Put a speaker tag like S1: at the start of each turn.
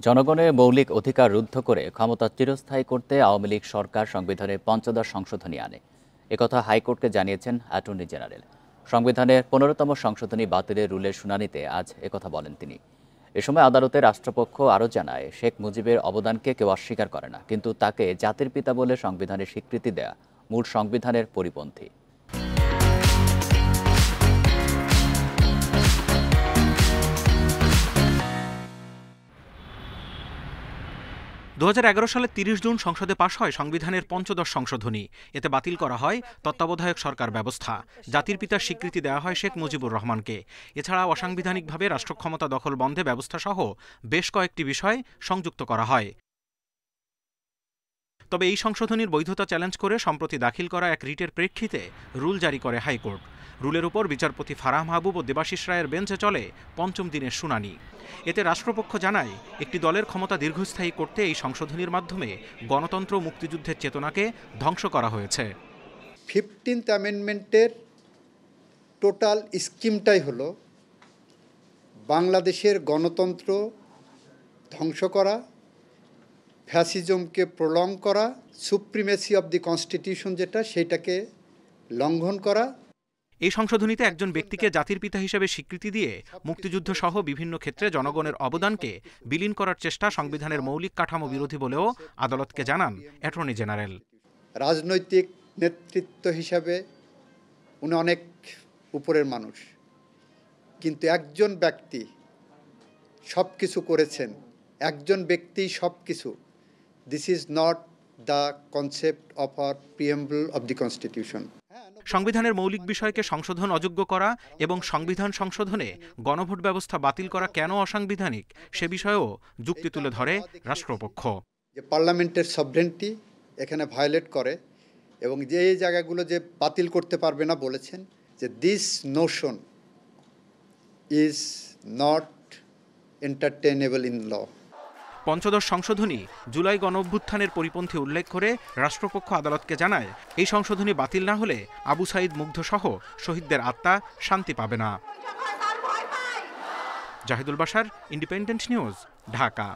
S1: জনগণের মৌলিক অধিকার রুদ্ধ করে ক্ষমতা চিরস্থায়ী করতে আওয়ামী লীগ সরকার সংবিধানে পঞ্চদশ সংশোধনী আনে, একথা হাইকোর্টকে জানিয়েছেন অ্যাটর্নি জেনারেল। সংবিধানের ১৫তম সংশোধনী বাতিলের রুলের শুনানিতে আজ একথা বলেন তিনি। এ সময় আদালতে রাষ্ট্রপক্ষ আরও জানায়, শেখ মুজিবের অবদানকে কেউ অস্বীকার করে না, কিন্তু তাকে জাতির পিতা বলে সংবিধানে স্বীকৃতি দেয়া মূল সংবিধানের পরিপন্থী।
S2: ২০১১ সালের ৩০ জুন সংসদে পাশ হয় সংবিধানের পঞ্চদশ সংশোধনী। এতে বাতিল করা হয় তত্ত্বাবধায়ক সরকার ব্যবস্থা, জাতির পিতার স্বীকৃতি দেওয়া হয় শেখ মুজিবুর রহমানকে। এছাড়া অসাংবিধানিকভাবে রাষ্ট্রক্ষমতা দখল বন্ধে ব্যবস্থা সহ বেশ কয়েকটি বিষয় সংযুক্ত করা হয়। তবে এই সংশোধনীর বৈধতা চ্যালেঞ্জ করে সম্প্রতি দাখিল করা এক রিটের প্রেক্ষিতে রুল জারি করে হাইকোর্ট। রুলের উপর বিচারপতি ফারাহ মাহবুব ও দেবাশিস রায়ের বেঞ্চে চলে পঞ্চম দিনের শুনানি। এতে রাষ্ট্রপক্ষ জানায়, একটি দলের ক্ষমতা দীর্ঘস্থায়ী করতে এই সংশোধনীর মাধ্যমে গণতন্ত্র মুক্তিযুদ্ধের চেতনাকে ধ্বংস করা হয়েছে।
S3: 15th অ্যামেন্ডমেন্টের টোটাল স্কিমটাই হলো বাংলাদেশের গণতন্ত্র ধ্বংস করা, ফ্যাসিজমকে প্রলং করা, সুপ্রিমেসি অব দি কনস্টিটিউশন যেটা সেটাকে লঙ্ঘন করা।
S2: এই সংশোধনীতে একজন ব্যক্তিকে জাতির পিতা হিসেবে স্বীকৃতি দিয়ে মুক্তিযুদ্ধ সহ বিভিন্ন ক্ষেত্রে জনগণের অবদানকে বিলীন করার চেষ্টা সংবিধানের মৌলিক কাঠামো বিরোধী বলেও আদালতকে জানান অ্যাটর্নি জেনারেল।
S3: রাজনৈতিক নেতৃত্ব হিসাবে উনি অনেক উপরের মানুষ, কিন্তু একজন ব্যক্তি সব কিছু করেছেন, একজন ব্যক্তি সব কিছু। This is not the concept of our preamble of the constitution.
S2: সংবিধানের মৌলিক বিষয়কে সংশোধন অযোগ্য করা এবং সংবিধান সংশোধনে গণভোট ব্যবস্থা বাতিল করা কেন অসাংবিধানিক সে বিষয়েও যুক্তি তুলে ধরে রাষ্ট্রপক্ষ।
S3: যে পার্লামেন্টের সভরেন্টি এখানে ভায়োলেট করে এবং যে এই জায়গাগুলো যে বাতিল করতে পারবে না বলেছেন, যে this notion is not entertainable in law.
S2: পঞ্চদশ সংশোধনী জুলাই গণঅভ্যুত্থানের পরিপন্থী উল্লেখ করে রাষ্ট্রপক্ষ আদালতকে জানায়, এই সংশোধনী বাতিল না হলে আবু সাঈদ মুগ্ধ সহ শহীদদের আত্মা শান্তি পাবে না। Zahidul Bashar, Independent News, Dhaka.